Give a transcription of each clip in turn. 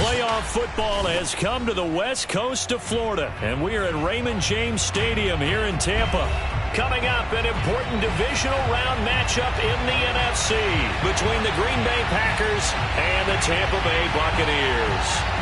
Playoff football has come to the west coast of Florida, and we are at Raymond James Stadium here in Tampa. Coming up, an important divisional round matchup in the NFC between the Green Bay Packers and the Tampa Bay Buccaneers.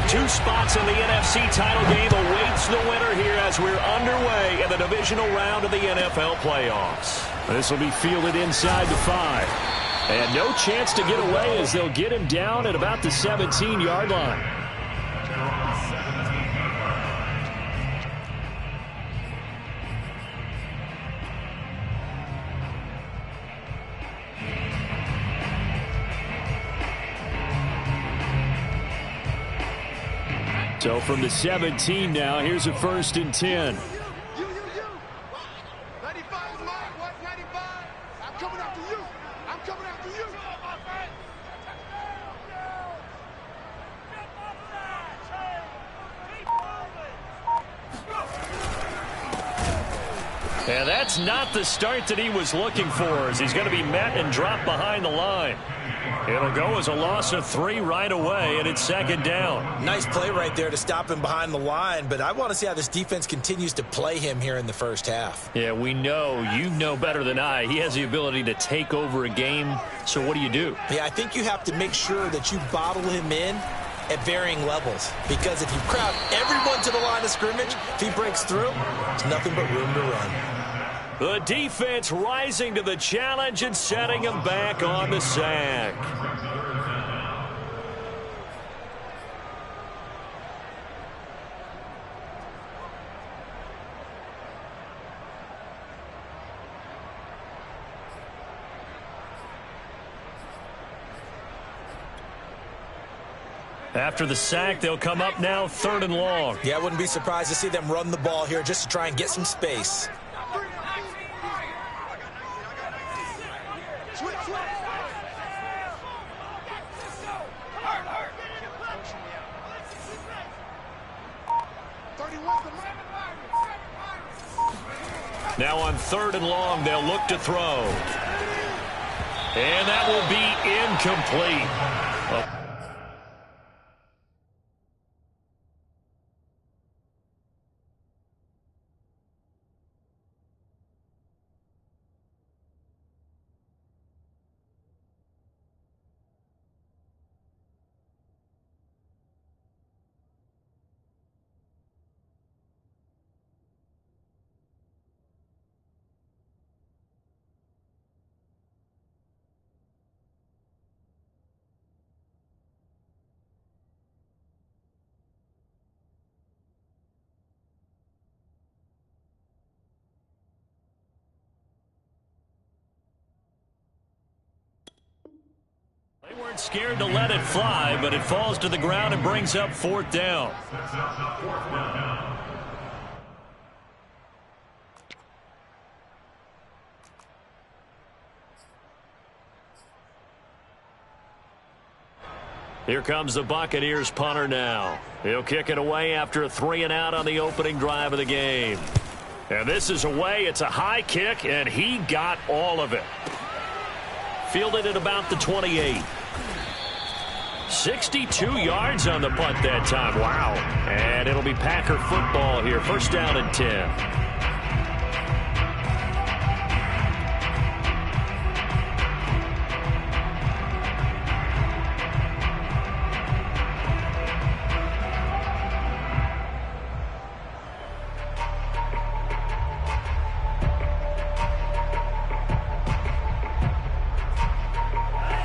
Two spots in the NFC title game awaits the winner here as we're underway in the divisional round of the NFL playoffs. This will be fielded inside the 5. And no chance to get away as they'll get him down at about the 17-yard line. So from the 17 now, here's a 1st and 10. 95 is mine. What? 95? I'm coming after you. I'm coming after you. And that's not the start that he was looking for, as he's going to be met and dropped behind the line. It'll go as a loss of 3 right away, and it's 2nd down. Nice play right there to stop him behind the line, but I want to see how this defense continues to play him here in the first half. Yeah, we know, you know better than I, he has the ability to take over a game, so what do you do? Yeah, I think you have to make sure that you bottle him in at varying levels, because if you crowd everyone to the line of scrimmage, if he breaks through, there's nothing but room to run. The defense rising to the challenge and setting him back on the sack. After the sack, they'll come up now 3rd and long. Yeah, I wouldn't be surprised to see them run the ball here just to try and get some space. Now on 3rd and long, they'll look to throw. And that will be incomplete. They weren't scared to let it fly, but it falls to the ground and brings up 4th down. Here comes the Buccaneers punter now. He'll kick it away after a 3-and-out on the opening drive of the game. And this is away. It's a high kick, and he got all of it. Fielded at about the 28. 62 yards on the punt that time. Wow. And it'll be Packer football here. 1st down and 10.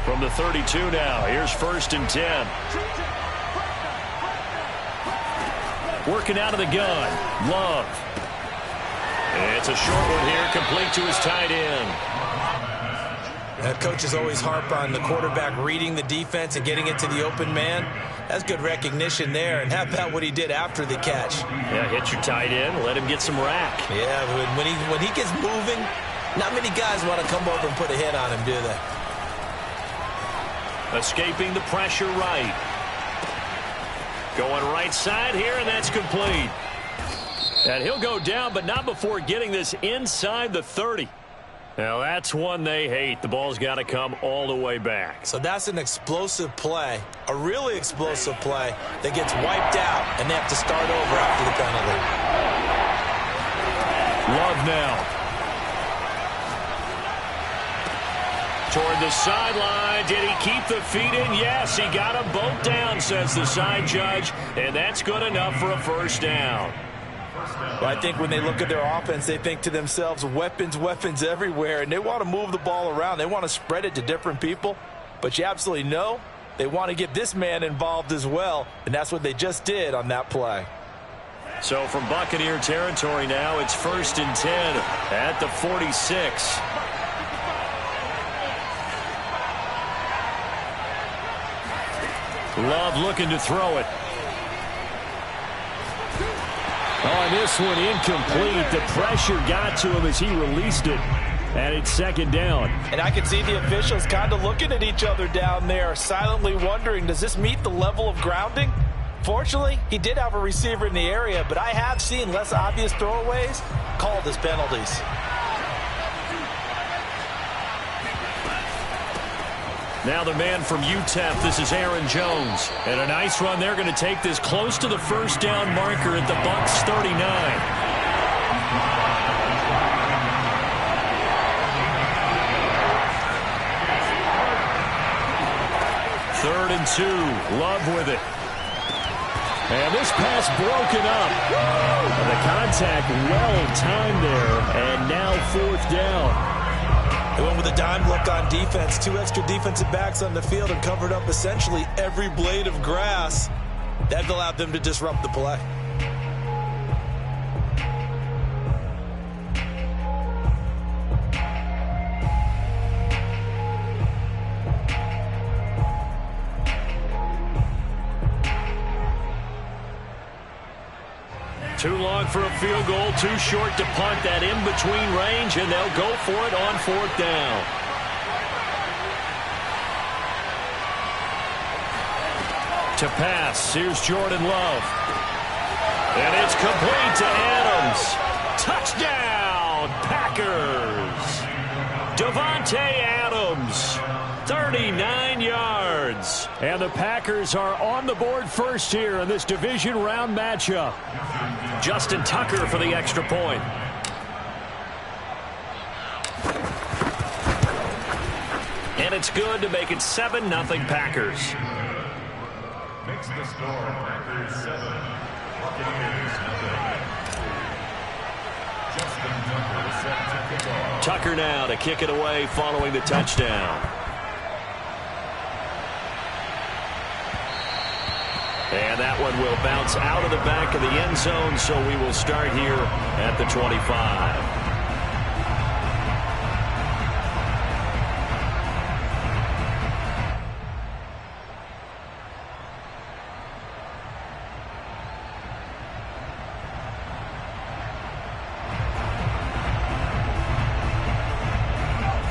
From the 32 now, here's 1st and 10. Working out of the gun, Love. It's a short one here, complete to his tight end. Coaches always harp on the quarterback reading the defense and getting it to the open man. That's good recognition there. And how about what he did after the catch? Yeah, hit your tight end, let him get some rack. Yeah, when he gets moving, not many guys want to come over and put a hit on him, do they? Escaping the pressure right. Going right side here, and that's complete. And he'll go down, but not before getting this inside the 30. Now, that's one they hate. The ball's got to come all the way back. So that's an explosive play, a really explosive play that gets wiped out, and they have to start over after the penalty. Love now. Toward the sideline. Did he keep the feet in? Yes, he got them both down, says the side judge, and that's good enough for a first down. Well, I think when they look at their offense, they think to themselves, weapons, weapons everywhere, and they want to move the ball around. They want to spread it to different people, but you absolutely know they want to get this man involved as well, and that's what they just did on that play. So from Buccaneer territory now, it's 1st and 10 at the 46. Love looking to throw it. On this one, incomplete. The pressure got to him as he released it. And it's 2nd down. And I can see the officials kind of looking at each other down there, silently wondering, does this meet the level of grounding? Fortunately, he did have a receiver in the area, but I have seen less obvious throwaways called as penalties. Now the man from UTEP, this is Aaron Jones. And a nice run. They're going to take this close to the first down marker at the Bucs 39. 3rd and 2. Love with it. And this pass broken up. And the contact well timed there. And now 4th down. They went with a dime look on defense. 2 extra defensive backs on the field and covered up essentially every blade of grass. That allowed them to disrupt the play. Too long for a field goal, too short to punt. That in-between range, and they'll go for it on 4th down. To pass, here's Jordan Love. And it's complete to Adams. Touchdown, Packers. Davante Adams, 39 yards. And the Packers are on the board first here in this division round matchup. Justin Tucker for the extra point. And it's good to make it 7-0 Packers. Makes the score Packers 7, Buccaneers 0. Justin Tucker set to kick off. Tucker now to kick it away following the touchdown. And that one will bounce out of the back of the end zone, so we will start here at the 25.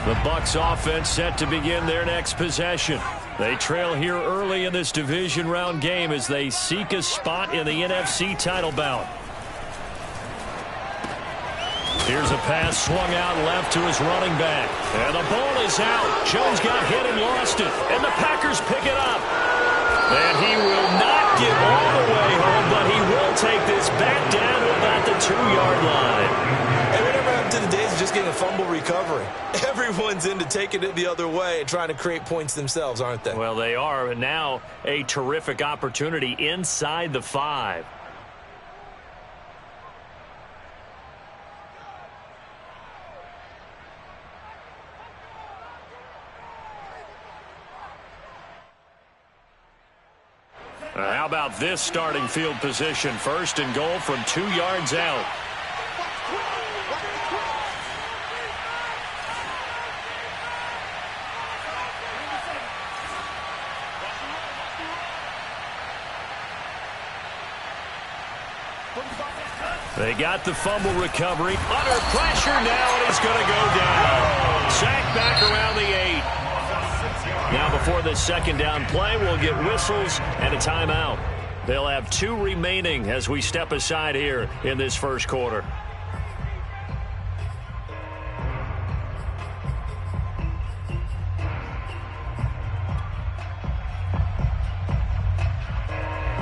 The Bucs offense set to begin their next possession. They trail here early in this division round game as they seek a spot in the NFC title bout. Here's a pass swung out left to his running back. And the ball is out. Jones got hit and lost it. And the Packers pick it up. And he will not get all the way home, but he will take this back down to about the 2-yard line. And whatever happened to the days of just getting a fumble recovery? Everyone's into taking it the other way and trying to create points themselves, aren't they? Well, they are. And now a terrific opportunity inside the 5. How about this starting field position? 1st and goal from 2 yards out. They got the fumble recovery. Under pressure now, and he's going to go down. Sacked back around the 8. Now before this second down play, we'll get whistles and a timeout. They'll have 2 remaining as we step aside here in this first quarter.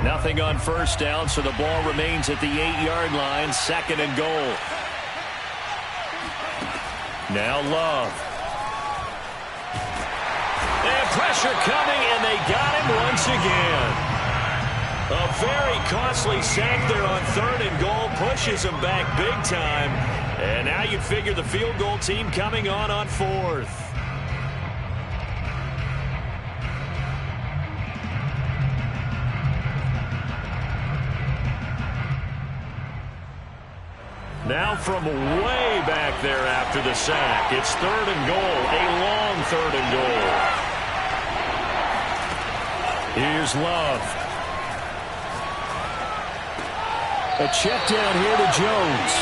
Nothing on first down, so the ball remains at the 8-yard line, 2nd and goal. Now Love. And pressure coming, and they got him once again. A very costly sack there on 3rd and goal, pushes him back big time. And now you'd figure the field goal team coming on 4th. Now from way back there after the sack, it's 3rd and goal, a long 3rd and goal. Here's Love. A check down here to Jones.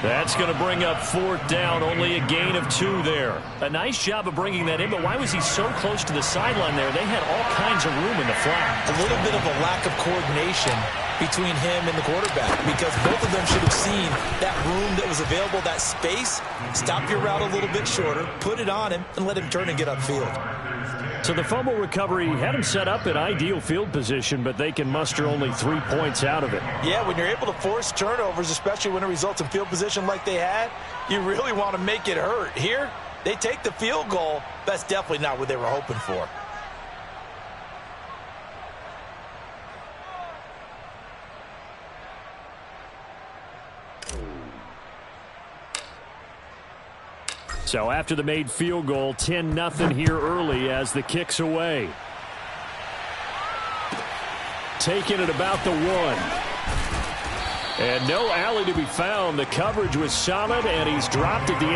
That's going to bring up 4th down, only a gain of 2 there. A nice job of bringing that in, but why was he so close to the sideline there? They had all kinds of room in the flat. A little bit of a lack of coordination between him and the quarterback, because both of them should have seen that room that was available, that space. Stop your route a little bit shorter, put it on him, and let him turn and get upfield. So the fumble recovery had him set up in ideal field position, but they can muster only 3 points out of it. Yeah, when you're able to force turnovers, especially when it results in field position like they had, you really want to make it hurt. Here, they take the field goal. That's definitely not what they were hoping for. So after the made field goal, 10-0 here early as the kick's away. Taking it about the 1. And no alley to be found. The coverage was solid, and he's dropped at the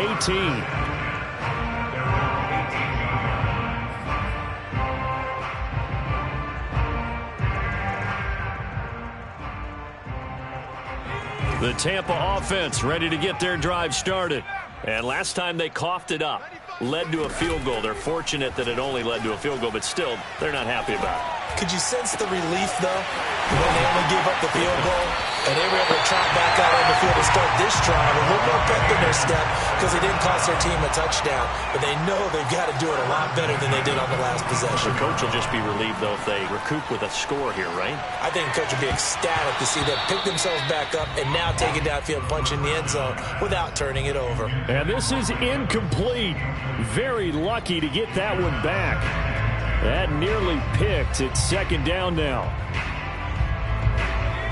18. The Tampa offense ready to get their drive started. And last time they coughed it up, led to a field goal. They're fortunate that it only led to a field goal, but still, they're not happy about it. Could you sense the relief, though, when they only gave up the field goal and they were able to trot back out on the field and start this drive a little more pep in their step because they didn't cost their team a touchdown, but they know they've got to do it a lot better than they did on the last possession. The coach will just be relieved, though, if they recoup with a score here, right? I think the coach will be ecstatic to see them pick themselves back up and now take it downfield, punch in the end zone without turning it over. And this is incomplete. Very lucky to get that one back. That nearly picked. It's 2nd down now.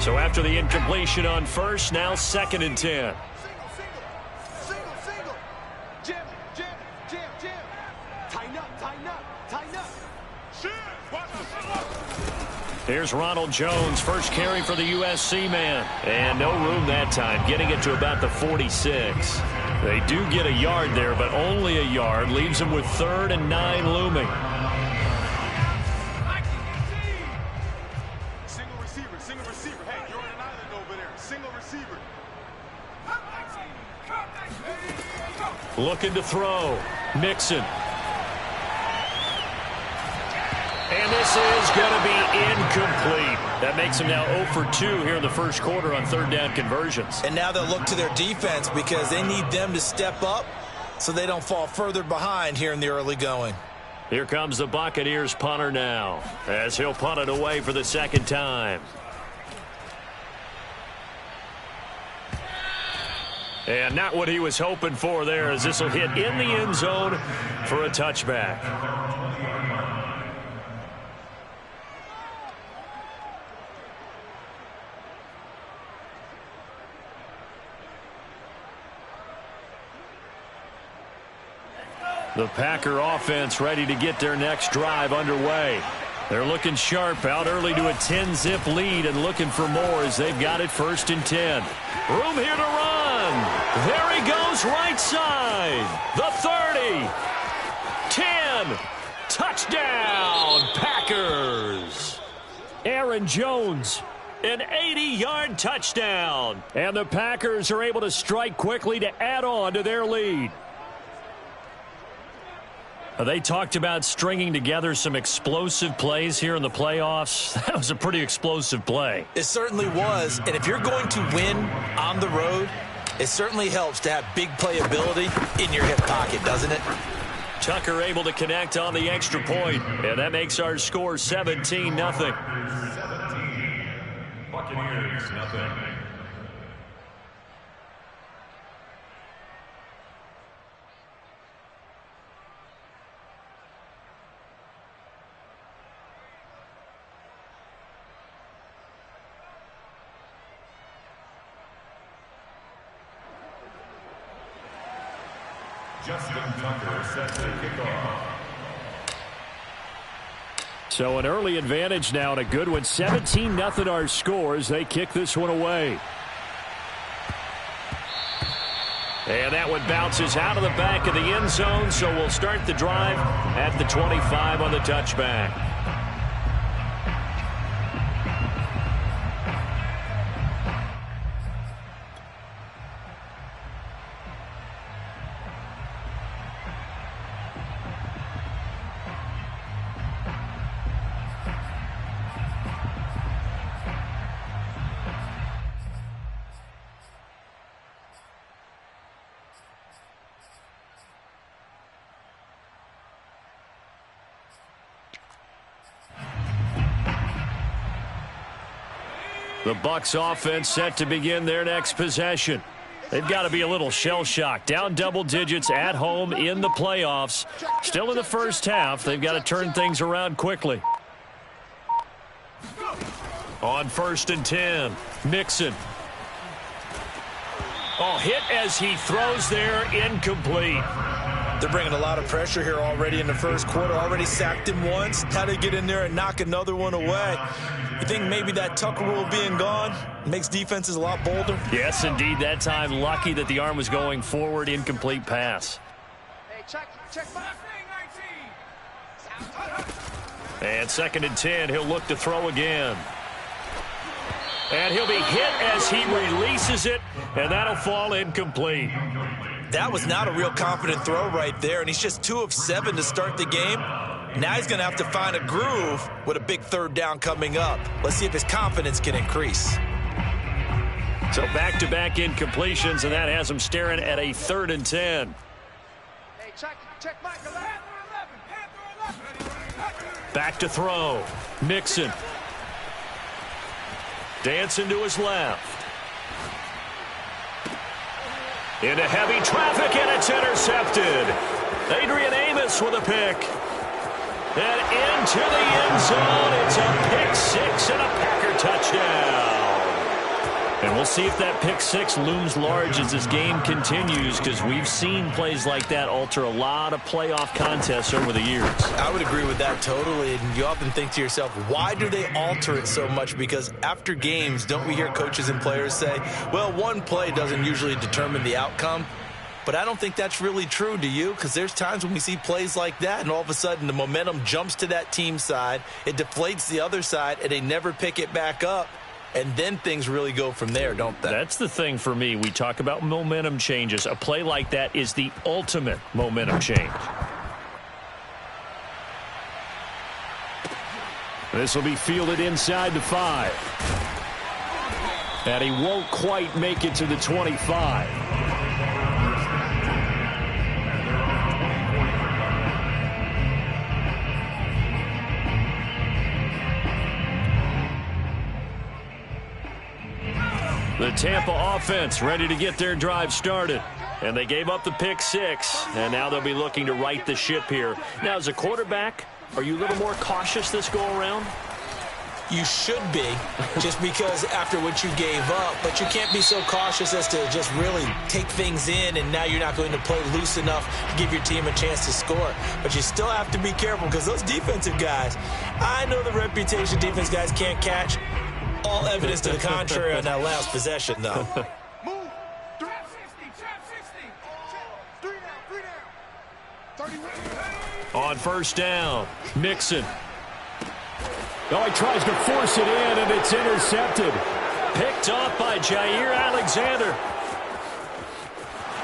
So after the incompletion on first, now 2nd and 10. Single. Jam. Tighten up. Here's Ronald Jones, first carry for the USC man. And no room that time, getting it to about the 46. They do get a yard there, but only a yard. Leaves them with 3rd and 9 looming. Single receiver. Hey, you're on an island over there. Single receiver. Looking to throw. Mixon. And this is going to be incomplete. That makes him now 0 for 2 here in the first quarter on 3rd down conversions. And now they'll look to their defense because they need them to step up so they don't fall further behind here in the early going. Here comes the Buccaneers punter now as he'll punt it away for the 2nd time. And not what he was hoping for there, as this will hit in the end zone for a touchback. The Packer offense ready to get their next drive underway. They're looking sharp, out early to a 10-zip lead and looking for more as they've got it 1st and 10. Room here to run. There he goes, right side. The 30. 10. Touchdown, Packers. Aaron Jones, an 80-yard touchdown. And the Packers are able to strike quickly to add on to their lead. They talked about stringing together some explosive plays here in the playoffs. That was a pretty explosive play. It certainly was. And if you're going to win on the road, it certainly helps to have big playability in your hip pocket, doesn't it? Tucker able to connect on the extra point, and that makes our score 17-0. 17. Buccaneers, nothing. Justin Tucker set to kick off. So an early advantage now and a good one. 17-0 our scores. They kick this one away. And that one bounces out of the back of the end zone, so we'll start the drive at the 25 on the touchback. The Bucs offense set to begin their next possession. They've got to be a little shell-shocked. Down double digits at home in the playoffs. Still in the first half. They've got to turn things around quickly. On 1st and 10, Mixon. Oh, hit as he throws there, incomplete. They're bringing a lot of pressure here already in the first quarter. Already sacked him once. How to get in there and knock another one away. You think maybe that Tucker rule being gone makes defenses a lot bolder? Yes, indeed. That time, lucky that the arm was going forward. Incomplete pass. Hey, check my... And 2nd and 10, he'll look to throw again. And he'll be hit as he releases it, and that'll fall incomplete. That was not a real confident throw right there, and he's just 2 of 7 to start the game. Now he's going to have to find a groove with a big 3rd down coming up. Let's see if his confidence can increase. So back-to-back incompletions, and that has him staring at a 3rd and 10. Hey, check Mike. Back to throw. Mixon. Dancing to his left. Into heavy traffic, and it's intercepted. Adrian Amos with a pick. And into the end zone. It's a pick 6 and a Packer touchdown. And we'll see if that pick 6 looms large as this game continues, because we've seen plays like that alter a lot of playoff contests over the years. I would agree with that totally. And you often think to yourself, why do they alter it so much? Because after games, don't we hear coaches and players say, well, one play doesn't usually determine the outcome? But I don't think that's really true, do you? Because there's times when we see plays like that, and all of a sudden the momentum jumps to that team side, it deflates the other side, and they never pick it back up. And then things really go from there, don't they? That's the thing for me. We talk about momentum changes. A play like that is the ultimate momentum change. This will be fielded inside the 5. And he won't quite make it to the 25. The Tampa offense ready to get their drive started. And they gave up the pick 6, and now they'll be looking to right the ship here. Now, as a quarterback, are you a little more cautious this go-around? You should be, just because after what you gave up. But you can't be so cautious as to just really take things in, and now you're not going to play loose enough to give your team a chance to score. But you still have to be careful, because those defensive guys, I know the reputation defense guys can't catch. All evidence to the contrary on that last possession, though. Move. 3 down. 31. On 1st down, Mixon. Oh, he tries to force it in, and it's intercepted. Picked off by Jair Alexander.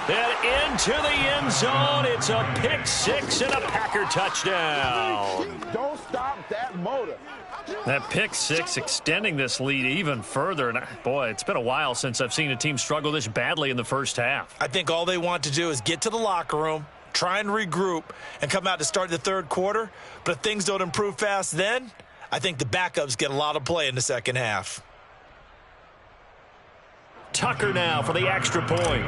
And into the end zone. It's a pick six and a Packer touchdown. Don't stop that motor. That pick six extending this lead even further. And boy, it's been a while since I've seen a team struggle this badly in the first half. I think all they want to do is get to the locker room, try and regroup, and come out to start the third quarter. But if things don't improve fast then, I think the backups get a lot of play in the second half. Tucker now for the extra point.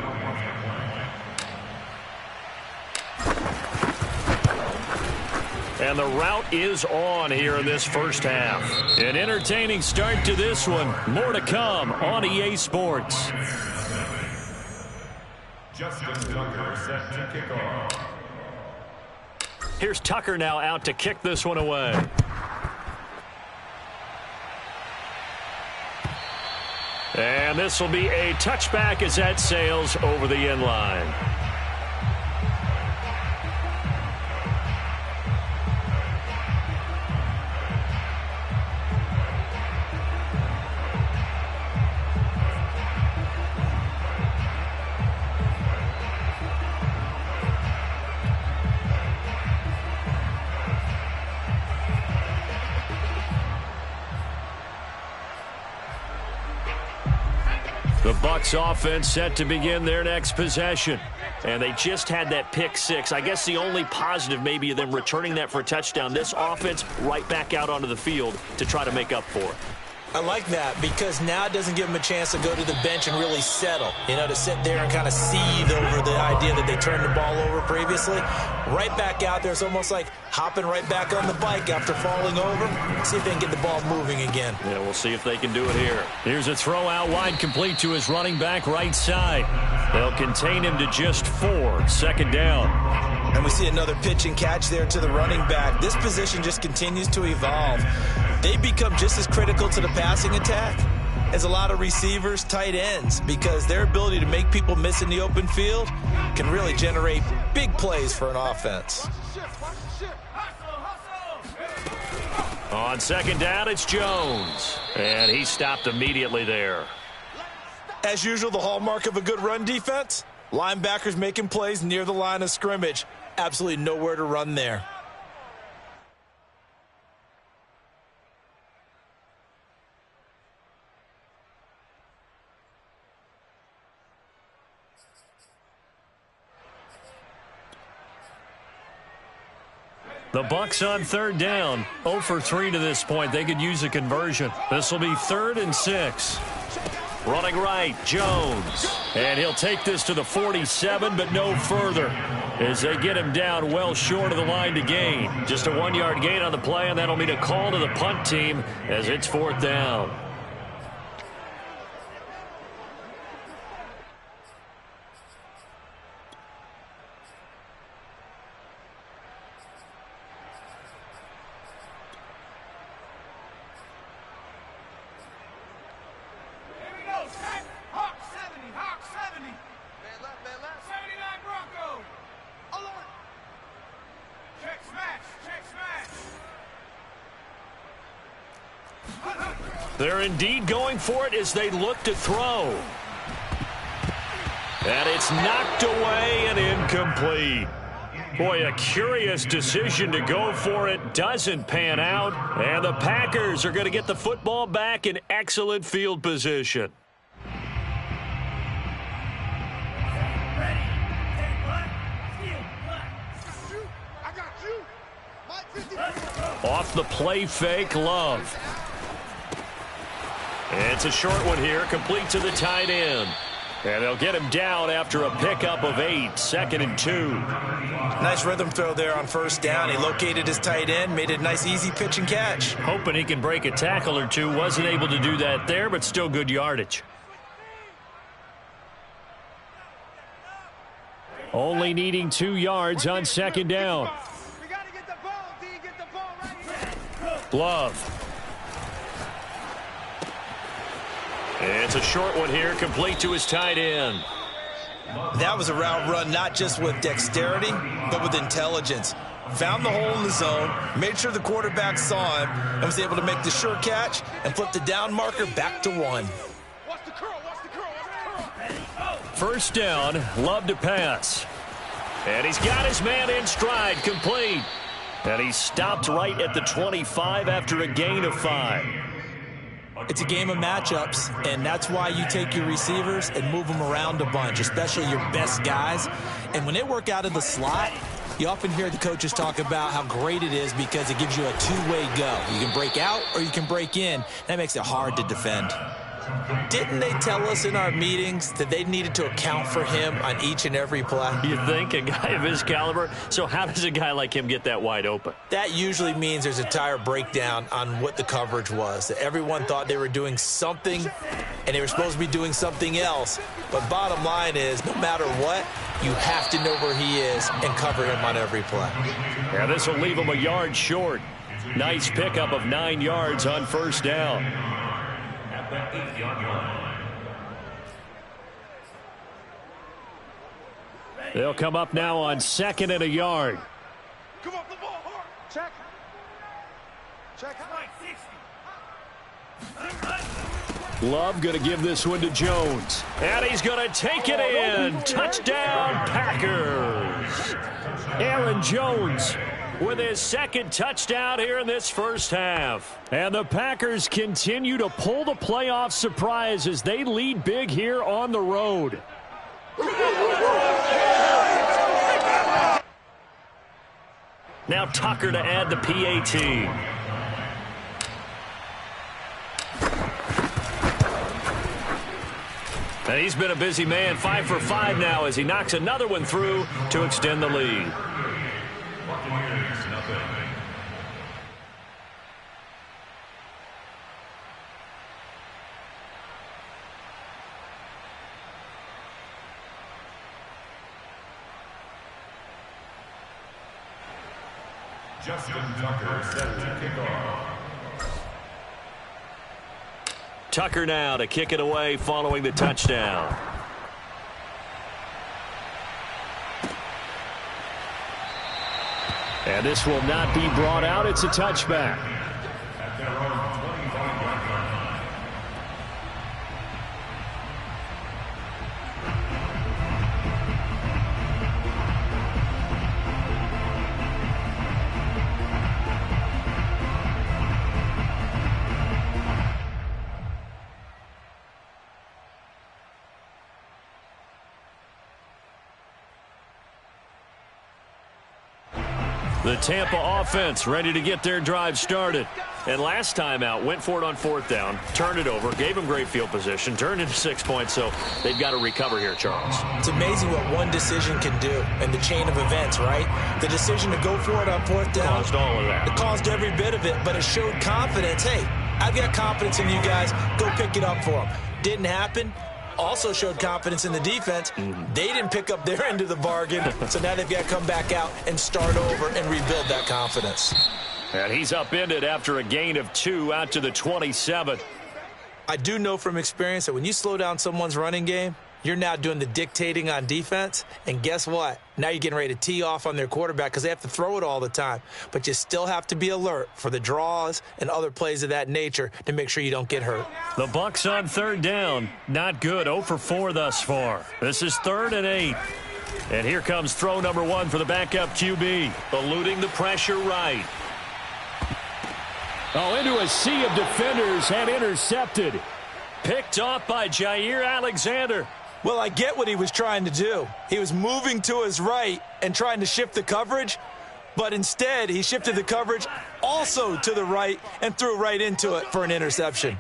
And the route is on here in this first half. An entertaining start to this one. More to come on EA Sports. Justin Tucker set to kick off. Here's Tucker now out to kick this one away. And this will be a touchback as that sails over the end line. The Bucs offense set to begin their next possession. And they just had that pick six. I guess the only positive maybe of them returning that for a touchdown. This offense right back out onto the field to try to make up for it. I like that because now it doesn't give them a chance to go to the bench and really settle, to sit there and kind of seethe over the idea that they turned the ball over previously. Right back out there, it's almost like hopping right back on the bike after falling over. See if they can get the ball moving again. Yeah, we'll see if they can do it here. Here's a throw out wide, complete to his running back right side. They'll contain him to just 4, second down. And we see another pitch and catch there to the running back. This position just continues to evolve. They become just as critical to the passing attack as a lot of receivers, tight ends, because their ability to make people miss in the open field can really generate big plays for an offense. On second down, it's Jones. And he stopped immediately there. As usual, the hallmark of a good run defense, linebackers making plays near the line of scrimmage. Absolutely nowhere to run there. The Bucs on third down. 0 for 3 to this point. They could use a conversion. This will be 3rd and 6. Running right, Jones. And he'll take this to the 47, but no further as they get him down well short of the line to gain. Just a 1-yard gain on the play, and that'll mean a call to the punt team as it's 4th down. They're indeed going for it as they look to throw. And it's knocked away and incomplete. Boy, a curious decision to go for it. Doesn't pan out. And the Packers are going to get the football back in excellent field position. Off the play fake, Love. It's a short one here, complete to the tight end. And they'll get him down after a pickup of 8, 2nd and 2. Nice rhythm throw there on first down. He located his tight end, made a nice easy pitch and catch. Hoping he can break a tackle or two. Wasn't able to do that there, but still good yardage. Only needing 2 yards on second down. We got to get the ball, D. Get the ball right here. Love. It's a short one here, complete to his tight end. That was a route run not just with dexterity, but with intelligence. Found the hole in the zone, made sure the quarterback saw him, and was able to make the sure catch and flip the down marker back to 1. Watch the curl, watch the curl, watch the curl. First down, Love to pass. And he's got his man in stride, complete. And he's stopped right at the 25 after a gain of 5. It's a game of matchups, and that's why you take your receivers and move them around a bunch, especially your best guys. And when they work out of the slot, you often hear the coaches talk about how great it is because it gives you a two-way go. You can break out or you can break in. That makes it hard to defend. Didn't they tell us in our meetings that they needed to account for him on each and every play? You think, a guy of his caliber? So how does a guy like him get that wide open? That usually means there's a tire breakdown on what the coverage was. That everyone thought they were doing something, and they were supposed to be doing something else. But bottom line is, no matter what, you have to know where he is and cover him on every play. Yeah, this will leave him a yard short. Nice pickup of 9 yards on first down. At the 8-yard line. They'll come up now on 2nd and a yard. Come on, the ball hard. Check. Check. Love going to give this one to Jones. And he's going to take it in. Touchdown, Packers. Aaron Jones with his 2nd touchdown here in this first half. And the Packers continue to pull the playoff surprise as they lead big here on the road. Now Tucker to add the PAT. And he's been a busy man, 5 for 5 now as he knocks another one through to extend the lead. Justin Tucker set to kick off. Tucker now to kick it away following the touchdown. And this will not be brought out. It's a touchback. At their own 25-yard line. The Tampa offense ready to get their drive started. And last time out, went for it on 4th down, turned it over, gave them great field position, turned into 6 points, so they've got to recover here, Charles. It's amazing what one decision can do in the chain of events, right? The decision to go for it on 4th down. Caused all of that. It caused every bit of it, but it showed confidence. Hey, I've got confidence in you guys. Go pick it up for them. Didn't happen. Also showed confidence in the defense. They didn't pick up their end of the bargain, so now they've got to come back out and start over and rebuild that confidence. And he's upended after a gain of 2 out to the 27. I do know from experience that when you slow down someone's running game, you're now doing the dictating on defense, and guess what? Now you're getting ready to tee off on their quarterback because they have to throw it all the time. But you still have to be alert for the draws and other plays of that nature to make sure you don't get hurt. The Bucs on 3rd down. Not good. 0 for 4 thus far. This is 3rd and 8. And here comes throw number 1 for the backup QB. Eluding the pressure right. Oh, into a sea of defenders and intercepted. Picked off by Jair Alexander. Well, I get what he was trying to do. He was moving to his right and trying to shift the coverage, but instead he shifted the coverage also to the right and threw right into it for an interception.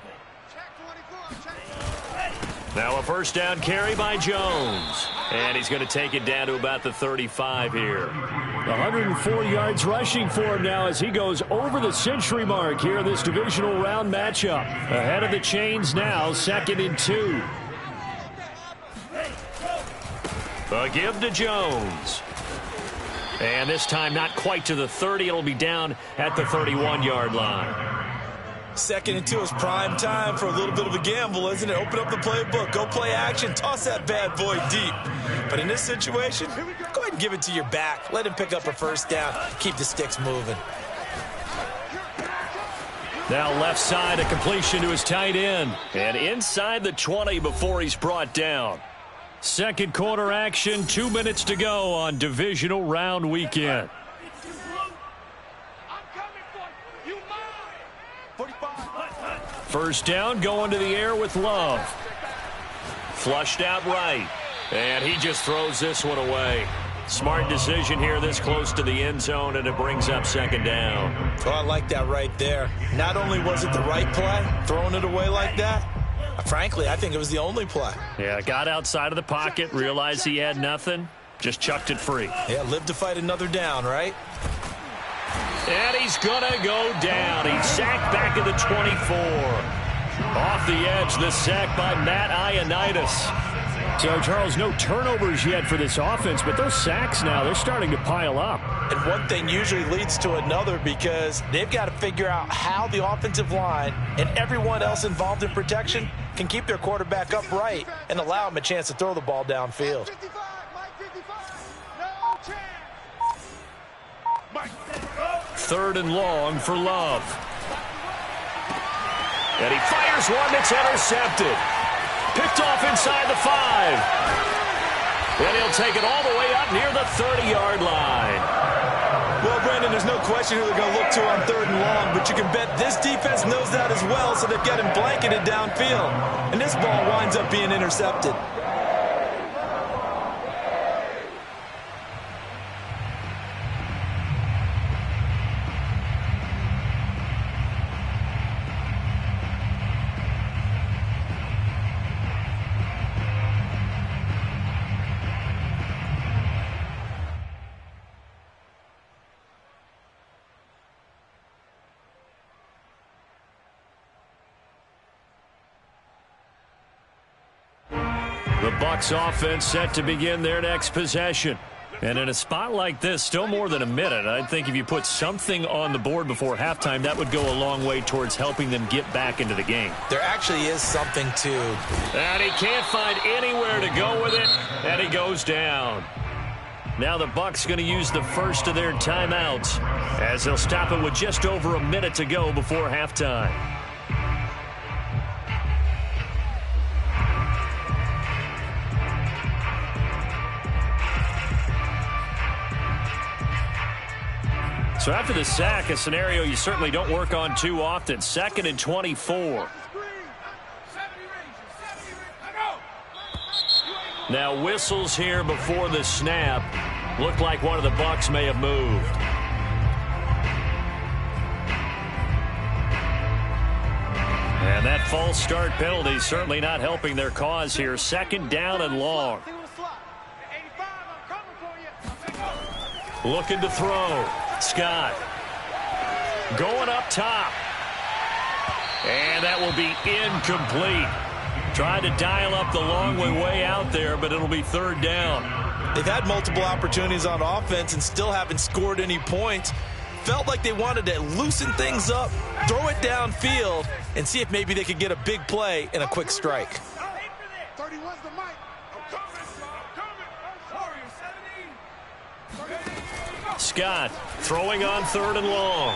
Now a first down carry by Jones. And he's going to take it down to about the 35 here. 104 yards rushing for him now as he goes over the century mark here in this divisional round matchup. Ahead of the chains now, 2nd and 2. A give to Jones. And this time not quite to the 30. It'll be down at the 31-yard line. 2nd and 2 is prime time for a little bit of a gamble, isn't it? Open up the playbook, go play action, toss that bad boy deep. But in this situation, go ahead and give it to your back. Let him pick up a first down. Keep the sticks moving. Now left side, a completion to his tight end. And inside the 20 before he's brought down. Second quarter action, 2 minutes to go on divisional round weekend. First down, going to the air with Love. Flushed out right. And he just throws this one away. Smart decision here this close to the end zone, and it brings up second down. Oh, I like that right there. Not only was it the right play, throwing it away like that, frankly, I think it was the only play. Yeah, got outside of the pocket, realized he had nothing, just chucked it free. Yeah, live to fight another down, right? And he's going to go down. He's sacked back at the 24. Off the edge, the sack by Matt Ioannidis. So, Charles, no turnovers yet for this offense, but those sacks now, they're starting to pile up. And one thing usually leads to another because they've got to figure out how the offensive line and everyone else involved in protection can keep their quarterback upright and allow him a chance to throw the ball downfield. Third and long for Love. And he fires one that's intercepted. Picked off inside the 5. And he'll take it all the way up near the 30-yard line. Well, Brandon, there's no question who they're going to look to on third and long, but you can bet this defense knows that as well, so they've got him blanketed downfield. And this ball winds up being intercepted. The Bucs offense set to begin their next possession. And in a spot like this, still more than a minute, I think if you put something on the board before halftime, that would go a long way towards helping them get back into the game. There actually is something to. And he can't find anywhere to go with it, and he goes down. Now the Bucs going to use the first of their timeouts as they'll stop it with just over a minute to go before halftime. So after the sack, a scenario you certainly don't work on too often. 2nd and 24. Now whistles here before the snap. Looked like one of the Bucs may have moved. And that false start penalty certainly not helping their cause here. 2nd down and long. Looking to throw. Scott going up top. And that will be incomplete. Tried to dial up the long way out there, but it'll be 3rd down. They've had multiple opportunities on offense and still haven't scored any points. Felt like they wanted to loosen things up, throw it downfield, and see if maybe they could get a big play and a quick strike. 31's the mic. Scott throwing on 3rd and long.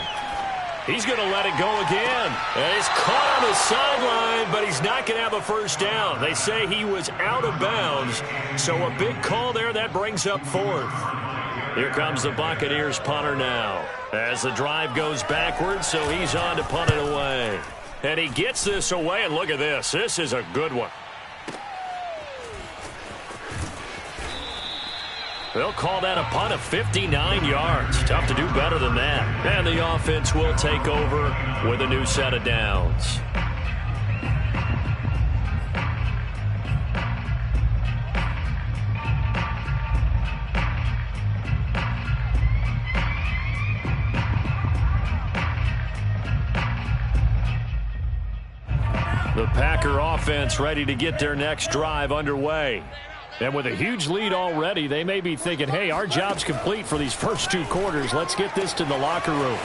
He's going to let it go again. And he's caught on the sideline, but he's not going to have a first down. They say he was out of bounds. So a big call there. That brings up 4th. Here comes the Buccaneers punter now. As the drive goes backwards, so he's on to punt it away. And he gets this away, and look at this. This is a good one. They'll call that a punt of 59 yards. Tough to do better than that. And the offense will take over with a new set of downs. The Packer offense ready to get their next drive underway. And with a huge lead already, they may be thinking, hey, our job's complete for these first 2 quarters. Let's get this to the locker room.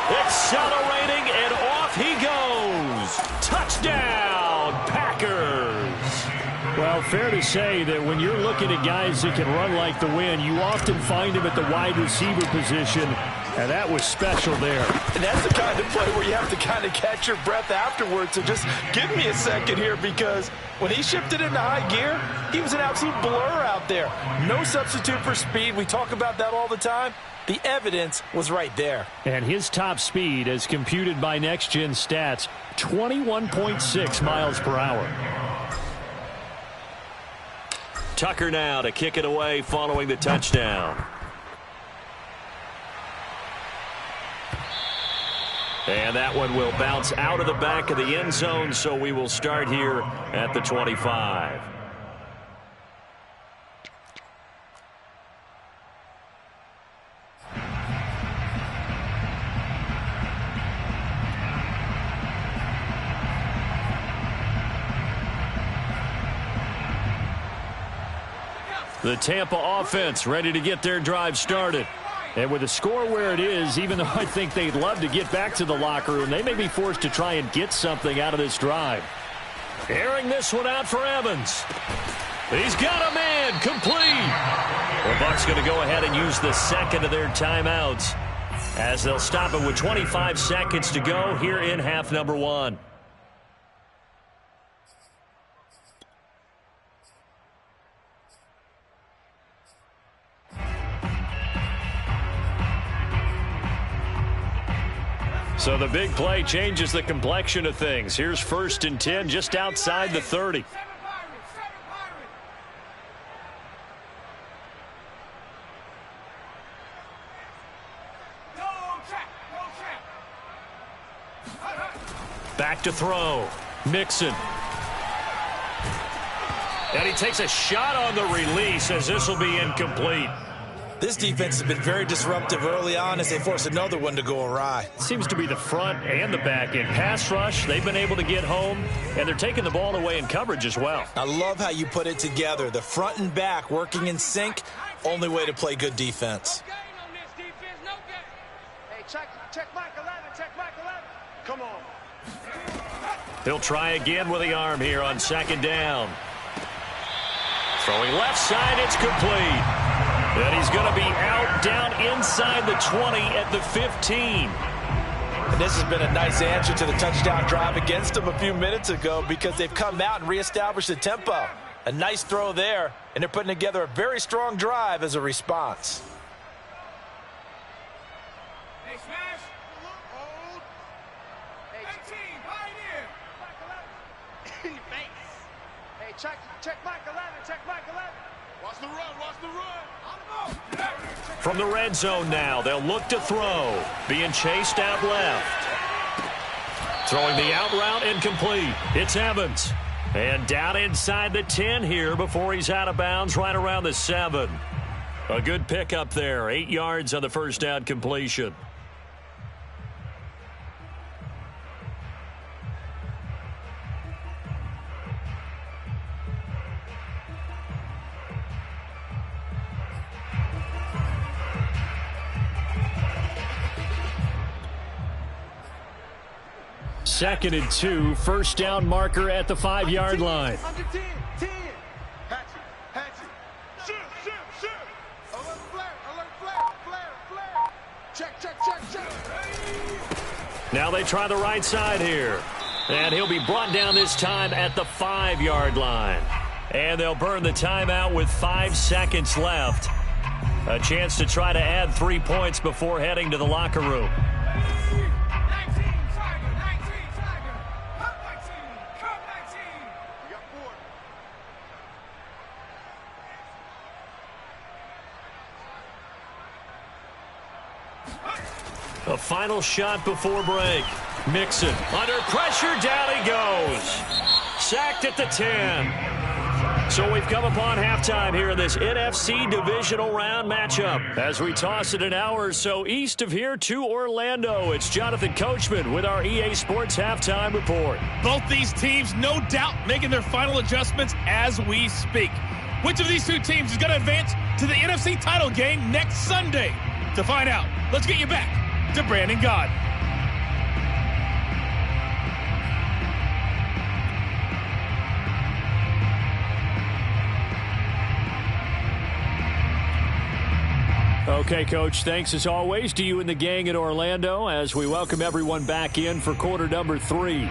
Accelerating, and off he goes. Touchdown, Packers. Well, fair to say that when you're looking at guys that can run like the wind, you often find them at the wide receiver position, and that was special there. And that's the kind of play where you have to kind of catch your breath afterwards. So just give me a second here, because when he shifted into high gear, he was an absolute blur out there. No substitute for speed. We talk about that all the time. The evidence was right there. And his top speed, as computed by Next Gen Stats, 21.6 miles per hour. Tucker now to kick it away following the touchdown. And that one will bounce out of the back of the end zone, so we will start here at the 25. The Tampa offense ready to get their drive started. And with the score where it is, even though I think they'd love to get back to the locker room, they may be forced to try and get something out of this drive. Airing this one out for Evans. He's got a man complete. The Bucs going to go ahead and use the second of their timeouts as they'll stop it with 25 seconds to go here in half number one. So the big play changes the complexion of things. Here's 1st and 10 just outside the 30. Back to throw. Mixon. And he takes a shot on the release as this will be incomplete. This defense has been very disruptive early on as they force another one to go awry. Seems to be the front and the back end. Pass rush, they've been able to get home, and they're taking the ball away in coverage as well. I love how you put it together. The front and back working in sync, only way to play good defense. Hey, check Mike 11, check Mike 11. Come on. He'll try again with the arm here on 2nd down. Throwing left side, it's complete. And he's going to be out down inside the 20 at the 15. And this has been a nice answer to the touchdown drive against them a few minutes ago, because they've come out and reestablished the tempo. A nice throw there, and they're putting together a very strong drive as a response. Hey, smash. Hold. Hey, team, pioneer. Mike 11. In your face. Hey, check Mike 11, check Mike 11. Watch the run, watch the run. From the red zone now, they'll look to throw. Being chased out left. Throwing the out route incomplete. It's Evans. And down inside the 10 here before he's out of bounds right around the 7. A good pickup there. 8 yards on the first down completion. Second and 2, first down marker at the 5-yard line. Under 10, 10. Hatchet. Shoot. Alert flare. Check. Now they try the right side here. And he'll be brought down this time at the 5-yard line. And they'll burn the timeout with 5 seconds left. A chance to try to add 3 points before heading to the locker room. A final shot before break. Mixon under pressure, down he goes. Sacked at the 10. So we've come upon halftime here in this NFC divisional round matchup. As we toss it an hour or so east of here to Orlando, it's Jonathan Coachman with our EA Sports Halftime Report. Both these teams, no doubt, making their final adjustments as we speak. Which of these two teams is going to advance to the NFC title game next Sunday? To find out, let's get you back to Brandon God. Okay. Okay, Coach, thanks as always to you and the gang in Orlando as we welcome everyone back in for quarter number 3.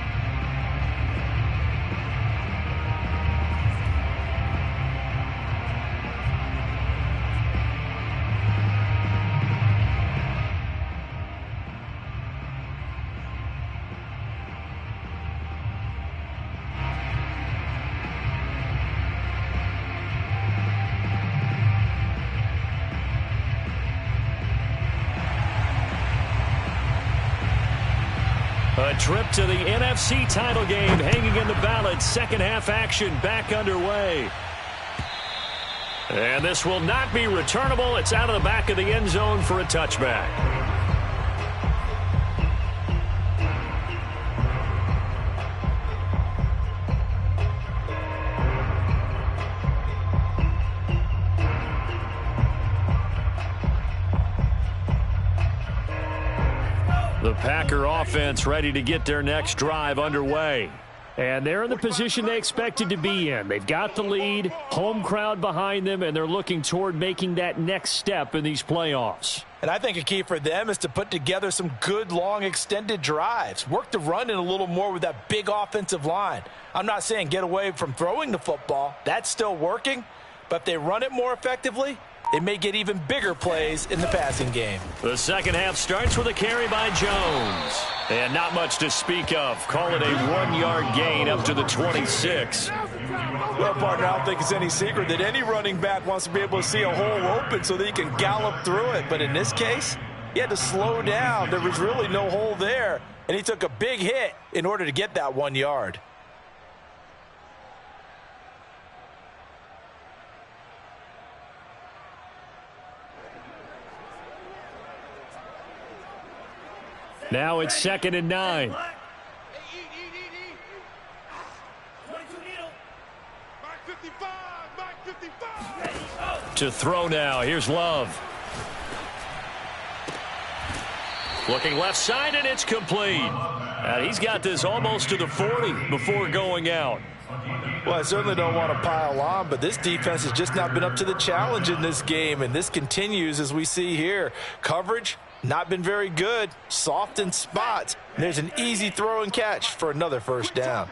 A trip to the NFC title game hanging in the balance. Second half action back underway. And this will not be returnable. It's out of the back of the end zone for a touchback. The Packer offense ready to get their next drive underway. And they're in the position they expected to be in. They've got the lead, home crowd behind them, and they're looking toward making that next step in these playoffs. And I think a key for them is to put together some good, long, extended drives. Work the run in a little more with that big offensive line. I'm not saying get away from throwing the football. That's still working. But if they run it more effectively, they may get even bigger plays in the passing game. The second half starts with a carry by Jones. And not much to speak of. Call it a 1-yard gain up to the 26. Well, partner, I don't think it's any secret that any running back wants to be able to see a hole open so that he can gallop through it. But in this case, he had to slow down. There was really no hole there. And he took a big hit in order to get that 1 yard. Now it's 2nd and 9. To throw now. Here's Love. Looking left side, and it's complete. And he's got this almost to the 40 before going out. Well, I certainly don't want to pile on, but this defense has just not been up to the challenge in this game, and this continues as we see here. Coverage, not been very good. Soft in spots. And there's an easy throw and catch for another first down.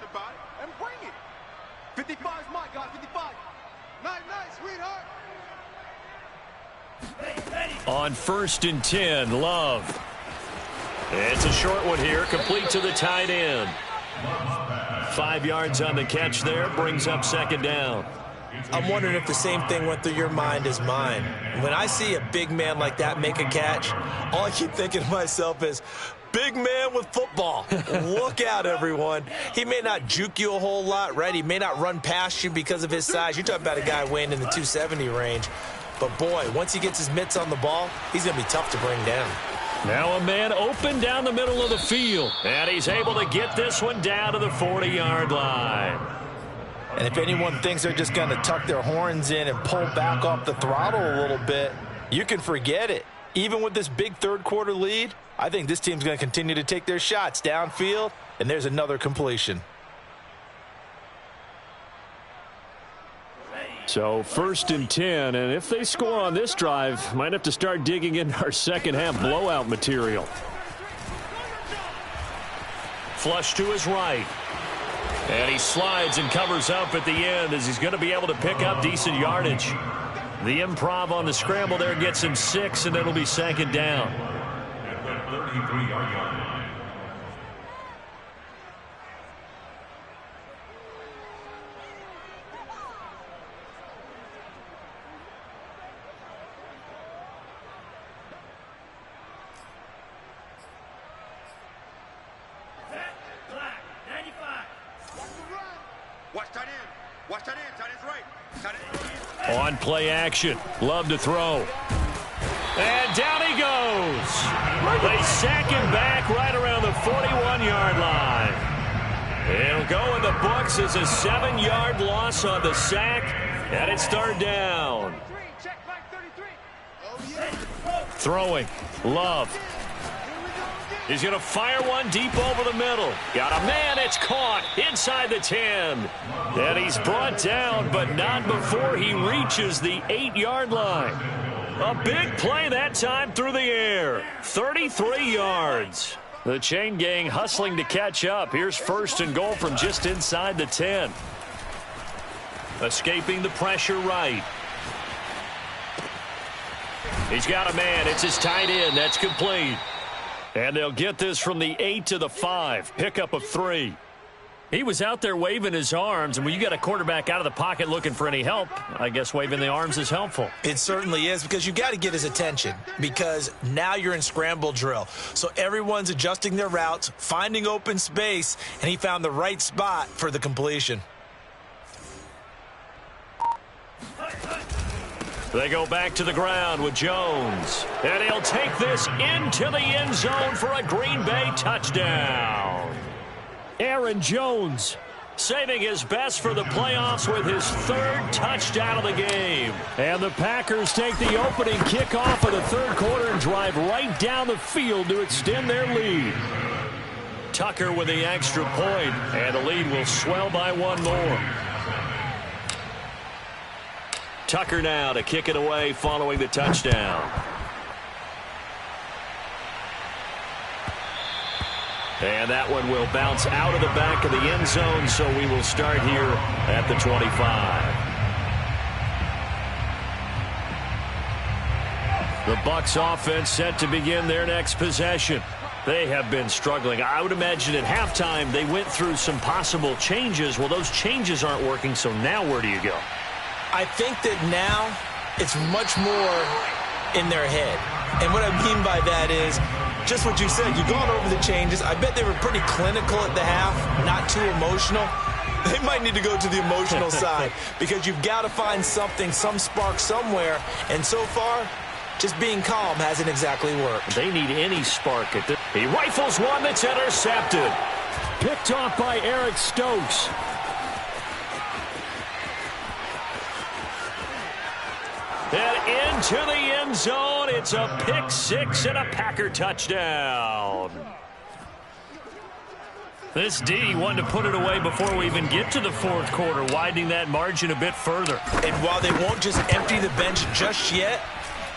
55's my guy, 55. Nice, sweetheart. On 1st and 10, Love. It's a short one here, complete to the tight end. 5 yards on the catch there, brings up 2nd down. I'm wondering if the same thing went through your mind as mine. When I see a big man like that make a catch, all I keep thinking to myself is, big man with football. Look out, everyone. He may not juke you a whole lot, right? He may not run past you because of his size. You're talking about a guy weighing in the 270 range. But, boy, once he gets his mitts on the ball, he's going to be tough to bring down. Now a man open down the middle of the field. And he's able to get this one down to the 40-yard line. And if anyone thinks they're just going to tuck their horns in and pull back off the throttle a little bit, you can forget it. Even with this big third-quarter lead, I think this team's going to continue to take their shots downfield, and there's another completion. So 1st and 10, and if they score on this drive, might have to start digging into our second-half blowout material. Flush to his right. And he slides and covers up at the end as he's going to be able to pick up decent yardage. The improv on the scramble there gets him 6, and it'll be 2nd down. At the 33-yard line. On play action, Love to throw. And down he goes. They sack him back right around the 41-yard line. It'll go in the books as a 7-yard loss on the sack, and it's 3rd down. Throwing, Love. He's going to fire one deep over the middle. Got a man, it's caught inside the 10. And he's brought down, but not before he reaches the 8-yard line. A big play that time through the air. 33 yards. The chain gang hustling to catch up. Here's 1st and goal from just inside the 10. Escaping the pressure right. He's got a man. It's his tight end. That's complete. And they'll get this from the 8 to the 5. Pickup of 3. He was out there waving his arms, and when you got a quarterback out of the pocket looking for any help, I guess waving the arms is helpful. It certainly is, because you got to get his attention, because now you're in scramble drill. So everyone's adjusting their routes, finding open space, and he found the right spot for the completion. They go back to the ground with Jones. And he'll take this into the end zone for a Green Bay touchdown. Aaron Jones saving his best for the playoffs with his 3rd touchdown of the game. And the Packers take the opening kickoff of the 3rd quarter and drive right down the field to extend their lead. Tucker with the extra point, and the lead will swell by 1 more. Tucker now to kick it away following the touchdown. And that one will bounce out of the back of the end zone, so we will start here at the 25. The Bucs offense set to begin their next possession. They have been struggling. I would imagine at halftime they went through some possible changes. Well, those changes aren't working, so now where do you go? I think that now it's much more in their head. And what I mean by that is just what you said. You've gone over the changes. I bet they were pretty clinical at the half, not too emotional. They might need to go to the emotional side, because you've got to find something, some spark somewhere. And so far, just being calm hasn't exactly worked. They need any spark at this. He rifles one that's intercepted. Picked off by Eric Stokes. And into the end zone. It's a pick 6 and a Packer touchdown. This D wanted to put it away before we even get to the 4th quarter, widening that margin a bit further. And while they won't just empty the bench just yet,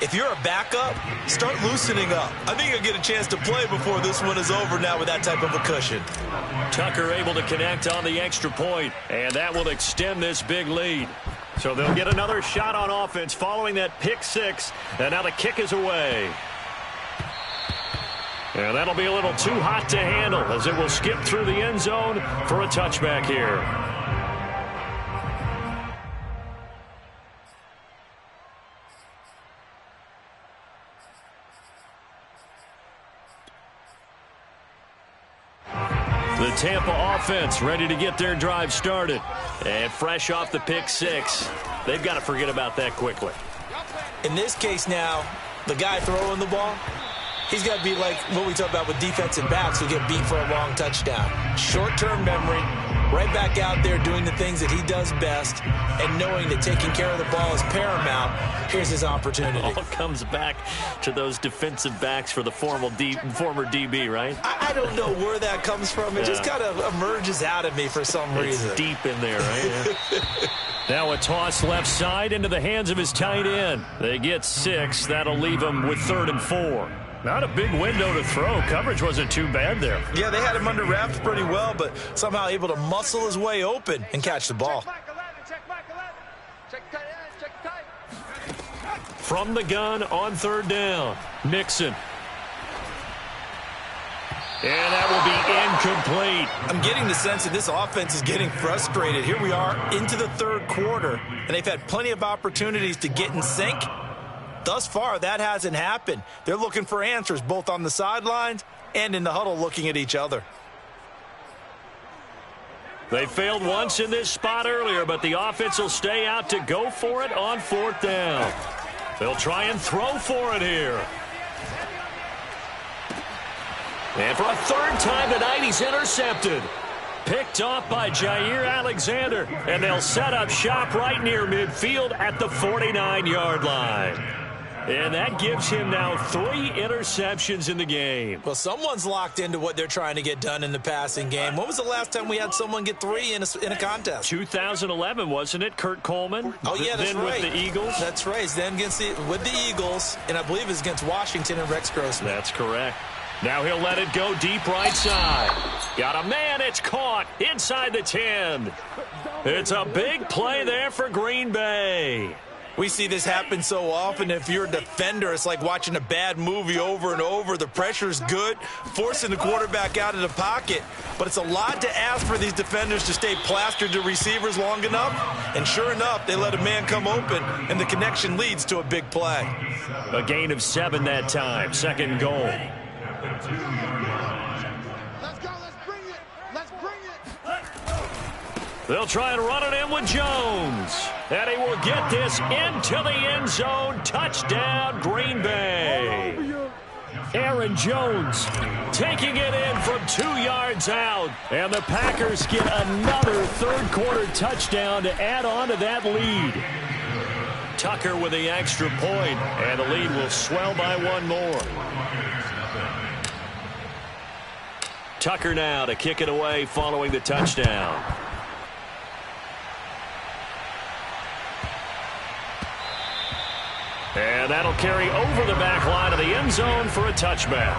if you're a backup, start loosening up. I think you'll get a chance to play before this one is over now with that type of a cushion. Tucker able to connect on the extra point, and that will extend this big lead. So they'll get another shot on offense following that pick 6, and now the kick is away. And that'll be a little too hot to handle as it will skip through the end zone for a touchback here. The Tampa offense ready to get their drive started. And fresh off the pick 6, they've got to forget about that quickly. In this case now, the guy throwing the ball, he's got to be like what we talk about with defensive backs who get beat for a long touchdown. Short-term memory, right back out there doing the things that he does best, and knowing that taking care of the ball is paramount. Here's his opportunity. All comes back to those defensive backs for the former DB, right? I don't know where that comes from. It just kind of emerges out of me for some reason. It's deep in there, right? Yeah. Now a toss left side into the hands of his tight end. They get 6. That'll leave him with 3rd and 4. Not a big window to throw. Coverage wasn't too bad there. Yeah, they had him under wraps pretty well, but somehow able to muscle his way open and catch the ball. From the gun on 3rd down, Nixon. And that will be incomplete. I'm getting the sense that this offense is getting frustrated. Here we are into the 3rd quarter, and they've had plenty of opportunities to get in sync. Thus far, that hasn't happened. They're looking for answers both on the sidelines and in the huddle looking at each other. They failed once in this spot earlier, but the offense will stay out to go for it on 4th down. They'll try and throw for it here. And for a 3rd time tonight, he's intercepted. Picked off by Jair Alexander, and they'll set up shop right near midfield at the 49-yard line. And that gives him now 3 interceptions in the game. Well, someone's locked into what they're trying to get done in the passing game. When was the last time we had someone get 3 in a contest? 2011, wasn't it? Kurt Coleman. Oh, yeah, that's then right. With the Eagles. That's right. Then with the Eagles, and I believe it's against Washington and Rex Grossman. That's correct. Now he'll let it go deep right side. Got a man. It's caught inside the 10. It's a big play there for Green Bay. We see this happen so often. If you're a defender, it's like watching a bad movie over and over. The pressure's good, forcing the quarterback out of the pocket. But it's a lot to ask for these defenders to stay plastered to receivers long enough. And sure enough, they let a man come open, and the connection leads to a big play. A gain of 7 that time. Second goal. Let's go. Let's bring it. Let's bring it. They'll try and run it in with Jones. And he will get this into the end zone. Touchdown, Green Bay. Aaron Jones taking it in from 2 yards out. And the Packers get another third-quarter touchdown to add on to that lead. Tucker with the extra point, and the lead will swell by 1 more. Tucker now to kick it away following the touchdown. And that'll carry over the back line of the end zone for a touchback.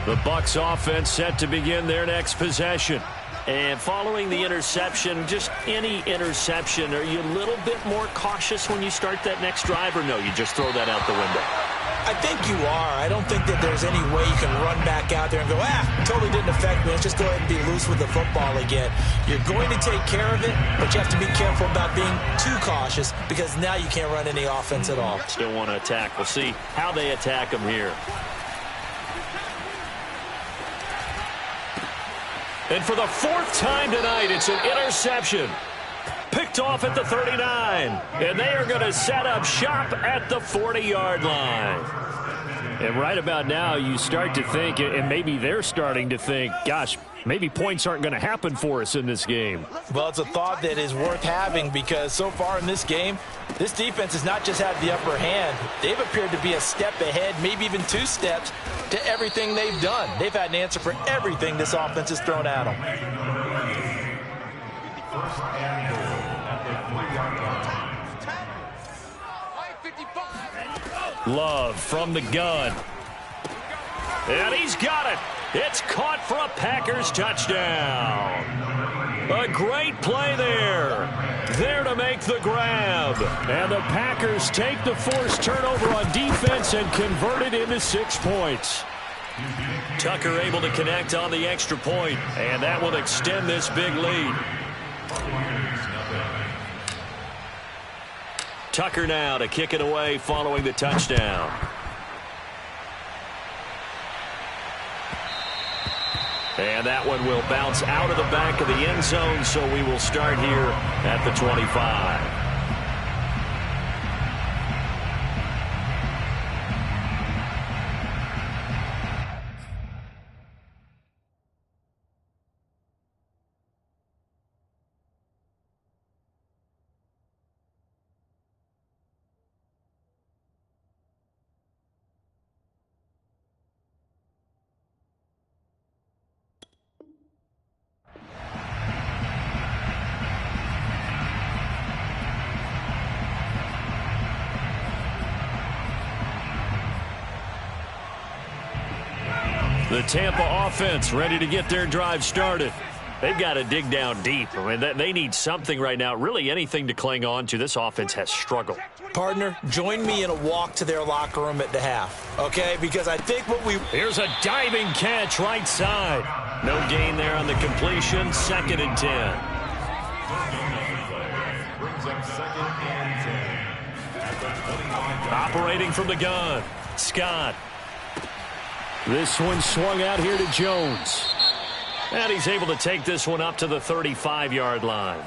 The Bucs offense set to begin their next possession. And following the interception, just any interception, are you a little bit more cautious when you start that next drive, or no, you just throw that out the window? I think you are. I don't think that there's any way you can run back out there and go, totally didn't affect me. Let's just go ahead and be loose with the football again. You're going to take care of it, but you have to be careful about being too cautious because now you can't run any offense at all. Still want to attack. We'll see how they attack them here. And for the 4th time tonight, it's an interception. Picked off at the 39. And they are going to set up shop at the 40-yard line. And right about now, you start to think, and maybe they're starting to think, gosh, maybe points aren't going to happen for us in this game. Well, it's a thought that is worth having because so far in this game, this defense has not just had the upper hand. They've appeared to be a step ahead, maybe even 2 steps to everything they've done. They've had an answer for everything this offense has thrown at them. Love from the gun. And he's got it. It's caught for a Packers touchdown. A great play there. There to make the grab. And the Packers take the forced turnover on defense and convert it into 6 points. Tucker able to connect on the extra point, and that will extend this big lead. Tucker now to kick it away following the touchdown. And that one will bounce out of the back of the end zone, so we will start here at the 25. The Tampa offense ready to get their drive started. They've got to dig down deep. I mean, they need something right now, really anything to cling on to. This offense has struggled. Partner, join me in a walk to their locker room at the half, okay? Because I think what we... Here's a diving catch right side. No gain there on the completion. 2nd and 10. Brings up 2nd and 10. At the 25. Operating from the gun. Scott. This one swung out here to Jones. And he's able to take this one up to the 35-yard line.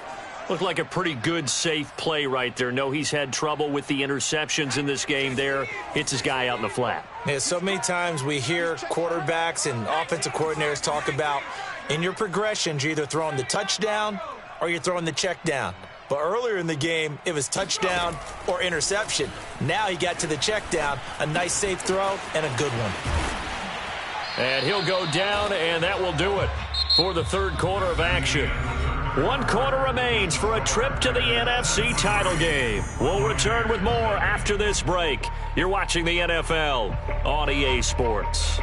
Looked like a pretty good, safe play right there. No, he's had trouble with the interceptions in this game there. Hits his guy out in the flat. Yeah, so many times we hear quarterbacks and offensive coordinators talk about In your progressions, you're either throwing the touchdown or you're throwing the check down. But earlier in the game, it was touchdown or interception. Now he got to the check down, a nice safe throw, and a good one. And he'll go down, and that will do it for the third quarter of action. 1 quarter remains for a trip to the NFC title game. We'll return with more after this break. You're watching the NFL on EA Sports.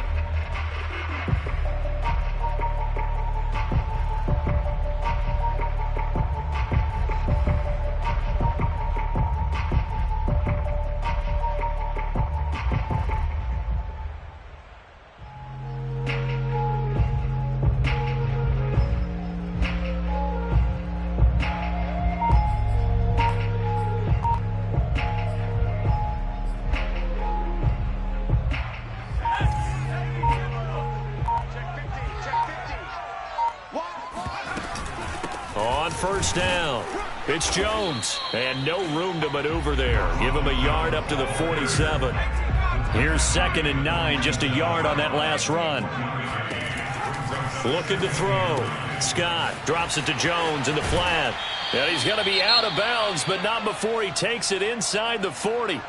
First down. It's Jones, and no room to maneuver there. Give him a yard up to the 47. Here's 2nd and 9, just a yard on that last run. Looking to throw. Scott drops it to Jones in the flat. And he's going to be out of bounds, but not before he takes it inside the 40.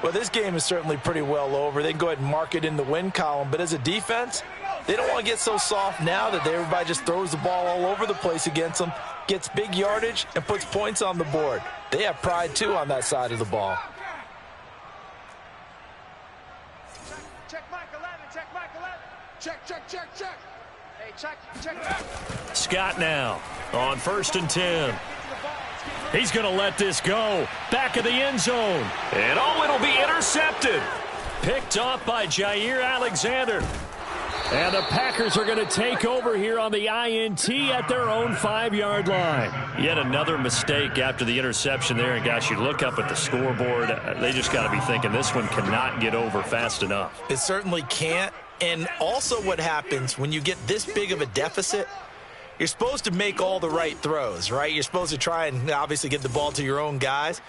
Well, this game is certainly pretty well over. They can go ahead and mark it in the win column, but as a defense, they don't want to get so soft now that everybody just throws the ball all over the place against them, gets big yardage, and puts points on the board. They have pride, too, on that side of the ball. Check Mike 11, check Mike 11. Check. Hey, check. Scott now on 1st and 10. He's going to let this go. Back of the end zone. And it'll be intercepted. Picked off by Jair Alexander. And the Packers are going to take over here on the INT at their own 5-yard line. Yet another mistake after the interception there. And, gosh, you look up at the scoreboard. They just got to be thinking this one cannot get over fast enough. It certainly can't. And also what happens when you get this big of a deficit, you're supposed to make all the right throws, right? You're supposed to try and obviously get the ball to your own guys.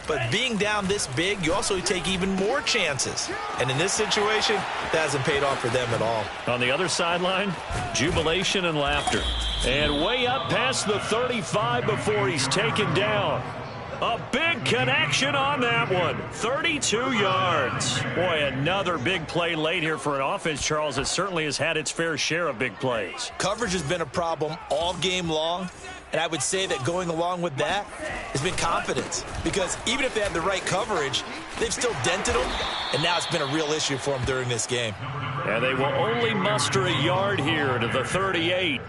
But being down this big, you also take even more chances. And in this situation, that hasn't paid off for them at all. On the other sideline, jubilation and laughter. And way up past the 35 before he's taken down. A big connection on that one. 32 yards. Boy, another big play late here for an offense, Charles, that certainly has had its fair share of big plays. Coverage has been a problem all game long. And I would say that going along with that has been confidence. Because even if they had the right coverage, they've still dented them. And now it's been a real issue for them during this game. And they will only muster a yard here to the 38.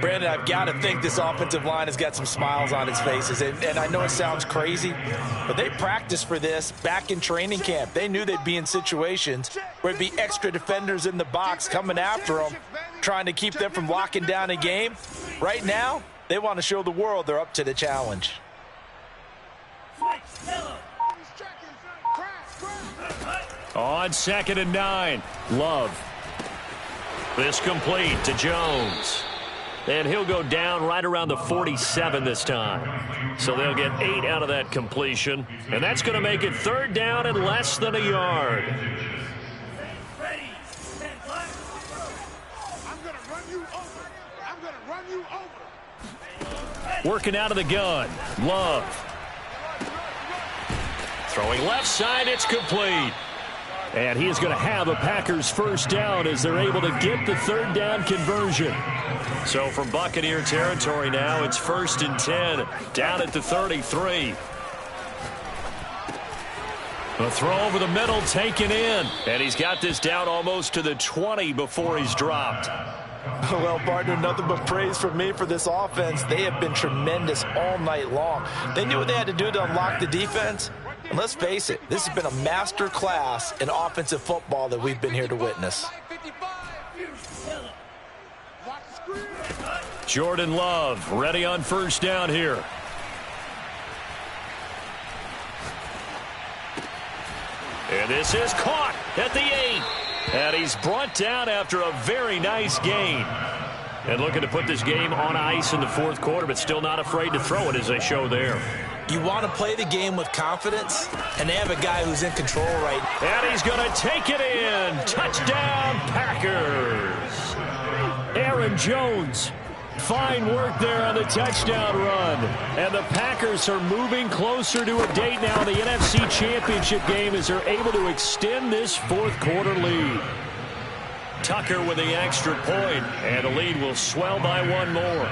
Brandon, I've got to think this offensive line has got some smiles on its faces. And I know it sounds crazy, but they practiced for this back in training camp. They knew they'd be in situations where there'd be extra defenders in the box coming after them, trying to keep them from locking down a game. Right now, they want to show the world they're up to the challenge. On 2nd and 9, Love. This complete to Jones. And he'll go down right around the 47 this time. So they'll get 8 out of that completion. And that's going to make it 3rd down and less than a yard. Working out of the gun. Love. Throwing left side, it's complete. And he is going to have a Packers first down as they're able to get the 3rd down conversion. So from Buccaneer territory now, it's 1st and 10, down at the 33. A throw over the middle taken in. And he's got this down almost to the 20 before he's dropped. Well, partner, nothing but praise from me for this offense. They have been tremendous all night long. They knew what they had to do to unlock the defense. And let's face it, this has been a master class in offensive football that we've been here to witness. Jordan Love ready on first down here. And this is caught at the 8. And he's brought down after a very nice gain. And looking to put this game on ice in the 4th quarter, but still not afraid to throw it as they show there. You want to play the game with confidence, and they have a guy who's in control right now. And he's going to take it in. Touchdown, Packers. Aaron Jones. Fine work there on the touchdown run. And the Packers are moving closer to a date now in the NFC Championship game as they're able to extend this fourth quarter lead. Tucker with the extra point, and the lead will swell by one more.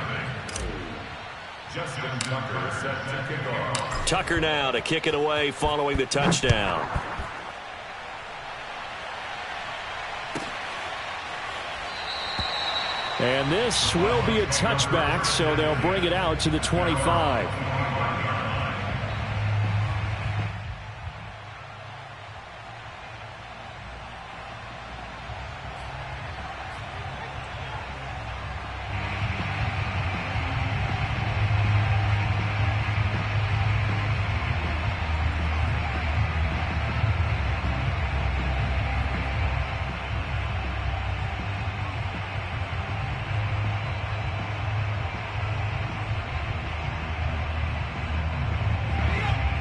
Justin Tucker set to kick off. Tucker now to kick it away following the touchdown. And this will be a touchback, so they'll bring it out to the 25.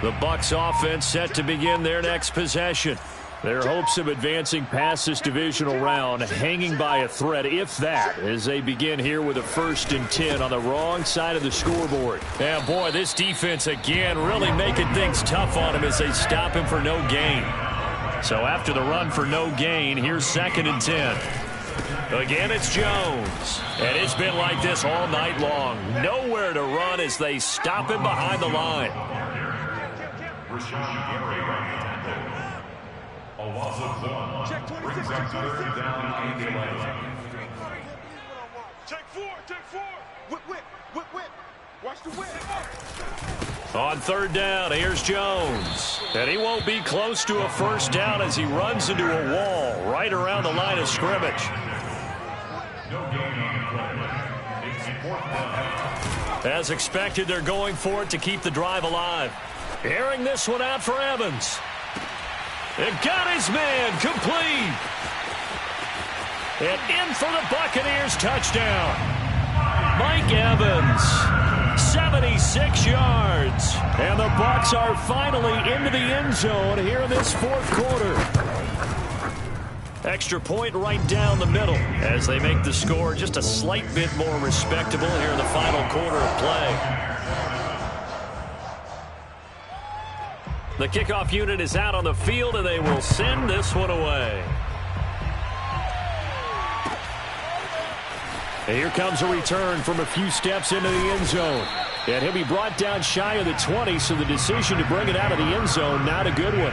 The Bucs offense set to begin their next possession. Their hopes of advancing past this divisional round hanging by a thread, if that, as they begin here with a 1st and 10 on the wrong side of the scoreboard. Yeah, boy, this defense again really making things tough on him as they stop him for no gain. So after the run for no gain, here's 2nd and 10. Again, it's Jones. And it's been like this all night long. Nowhere to run as they stop him behind the line. A loss of 1. Brings up 3rd down and 11. Take 4. Whip. Watch the whip. On 3rd down, here's Jones. And he won't be close to a 1st down as he runs into a wall right around the line of scrimmage. No gain on the play. It's 4th down. As expected, they're going for it to keep the drive alive. Airing this one out for Evans. They've got his man complete. And in for the Buccaneers touchdown. Mike Evans, 76 yards. And the Bucs are finally into the end zone here in this 4th quarter. Extra point right down the middle as they make the score just a slight bit more respectable here in the final quarter of play. The kickoff unit is out on the field, and they will send this one away. And here comes a return from a few steps into the end zone. And he'll be brought down shy of the 20, so the decision to bring it out of the end zone, not a good one.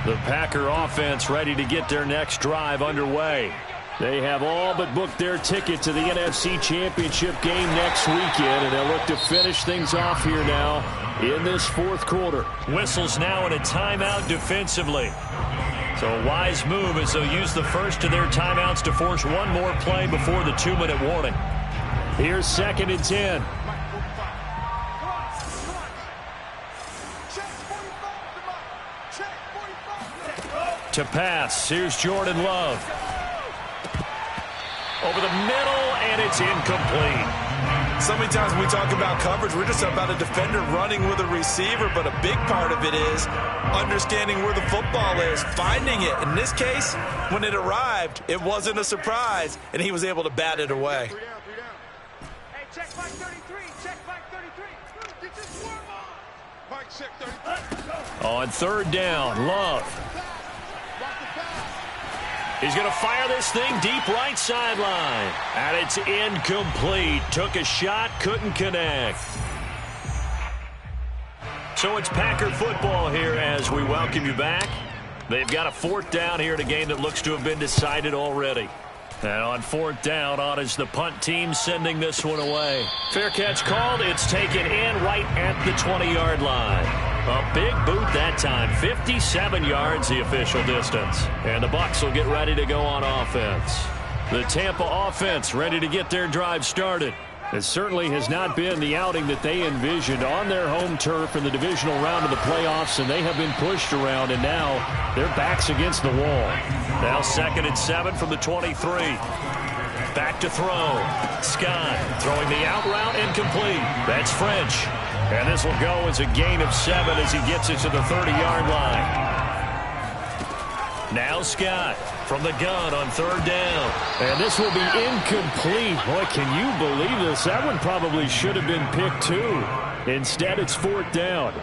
The Packer offense ready to get their next drive underway. They have all but booked their ticket to the NFC Championship game next weekend, and they'll look to finish things off here now in this 4th quarter. Whistles now in a timeout defensively. So a wise move as they'll use the first of their timeouts to force one more play before the 2-minute warning. Here's 2nd and 10. To pass, here's Jordan Love. Over the middle, and it's incomplete. So many times when we talk about coverage, we're just about a defender running with a receiver, but a big part of it is understanding where the football is, finding it. In this case, when it arrived, it wasn't a surprise, and he was able to bat it away. 3 down. Hey, check Mike 33. Check Mike 33. Get this warm on. Mike, check 33. On 3rd down, Love. He's going to fire this thing deep right sideline. And it's incomplete. Took a shot, couldn't connect. So it's Packer football here as we welcome you back. They've got a 4th down here in a game that looks to have been decided already. And on 4th down, on is the punt team sending this one away. Fair catch called. It's taken in right at the 20-yard line. A big boot that time. 57 yards the official distance. And the Bucs will get ready to go on offense. The Tampa offense ready to get their drive started. It certainly has not been the outing that they envisioned on their home turf in the divisional round of the playoffs, and they have been pushed around, and now their backs against the wall. Now 2nd and 7 from the 23. Back to throw. Scott throwing the out route incomplete. That's French. And this will go as a gain of 7 as he gets it to the 30-yard line. Now Scott from the gun on 3rd down. And this will be incomplete. Boy, can you believe this? That one probably should have been picked too. Instead, it's 4th down.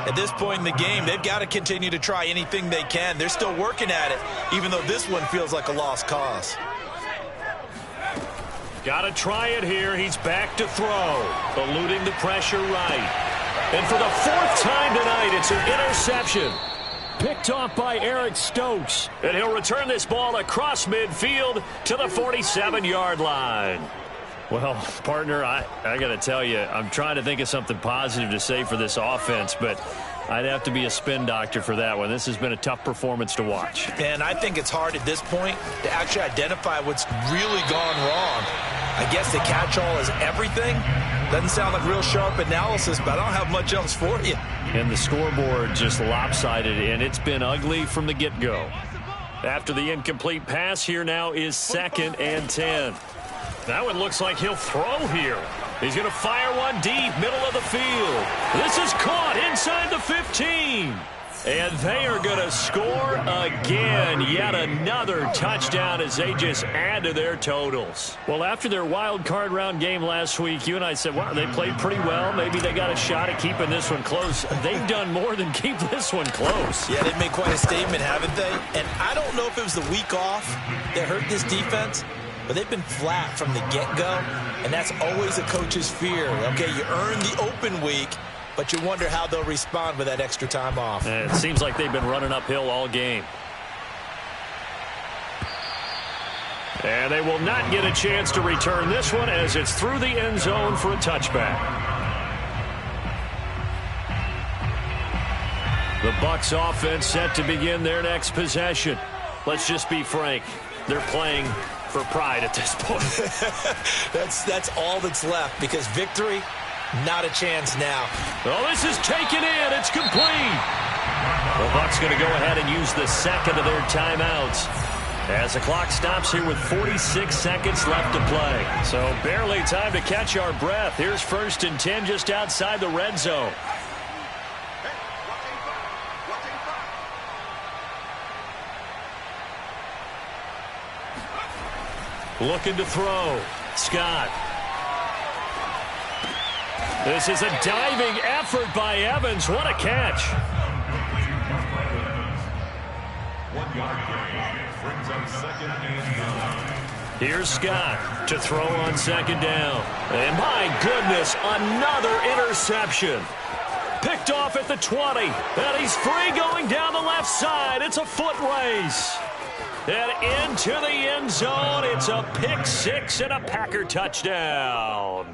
At this point in the game, they've got to continue to try anything they can. They're still working at it, even though this one feels like a lost cause. Got to try it here. He's back to throw. Eluding the pressure right. And for the 4th time tonight, it's an interception. Picked off by Eric Stokes. And he'll return this ball across midfield to the 47-yard line. Well, partner, I got to tell you, I'm trying to think of something positive to say for this offense, but I'd have to be a spin doctor for that one. This has been a tough performance to watch. And I think it's hard at this point to actually identify what's really gone wrong. I guess the catch-all is everything. Doesn't sound like real sharp analysis, but I don't have much else for you. And the scoreboard just lopsided, and it's been ugly from the get-go. After the incomplete pass, here now is 2nd and 10. That one looks like he'll throw here. He's going to fire one deep, middle of the field. This is caught inside the 15. And they are going to score again. Yet another touchdown as they just add to their totals. Well, after their wild card round game last week, you and I said, wow, they played pretty well. Maybe they got a shot at keeping this one close. They've done more than keep this one close. Yeah, they've made quite a statement, haven't they? And I don't know if it was the week off that hurt this defense, but they've been flat from the get-go, and that's always a coach's fear. Okay, you earn the open week, but you wonder how they'll respond with that extra time off. And it seems like they've been running uphill all game. And they will not get a chance to return this one as it's through the end zone for a touchback. The Bucs offense set to begin their next possession. Let's just be frank. They're playing for pride at this point. That's all that's left, because victory, not a chance now. Oh, this is taken in. It's complete. The Bucs going to go ahead and use the 2nd of their timeouts as the clock stops here with 46 seconds left to play. So barely time to catch our breath. Here's 1st and 10 just outside the red zone. Looking to throw. Scott. This is a diving effort by Evans. What a catch. 1 yard gain brings up 2nd and 9. Here's Scott to throw on 2nd down. And my goodness, another interception. Picked off at the 20. And he's free going down the left side. It's a foot race. And into the end zone, it's a pick 6 and a Packer touchdown.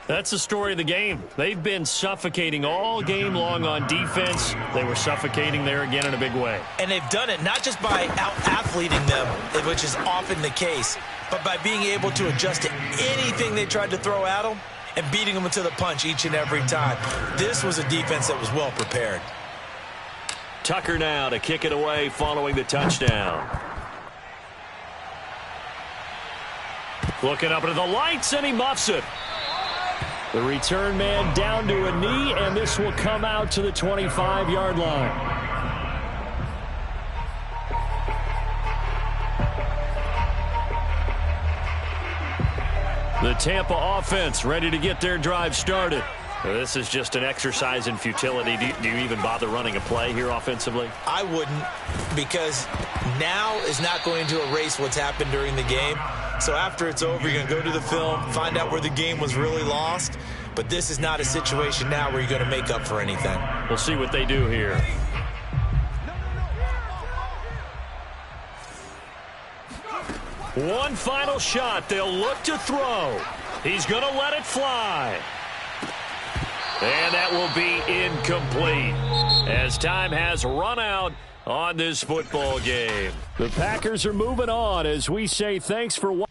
That's the story of the game. They've been suffocating all game long on defense. They were suffocating there again in a big way. And they've done it not just by out-athleting them, which is often the case, but by being able to adjust to anything they tried to throw at them and beating them to the punch each and every time. This was a defense that was well prepared. Tucker now to kick it away following the touchdown. Looking up into the lights, and he muffs it. The return man down to a knee, and this will come out to the 25-yard line. The Tampa offense ready to get their drive started. This is just an exercise in futility. Do you even bother running a play here offensively? I wouldn't, because now is not going to erase what's happened during the game. So after it's over, you're going to go to the film, find out where the game was really lost. But this is not a situation now where you're going to make up for anything. We'll see what they do here. One final shot. They'll look to throw. He's going to let it fly. And that will be incomplete as time has run out on this football game. The Packers are moving on as we say thanks for watching.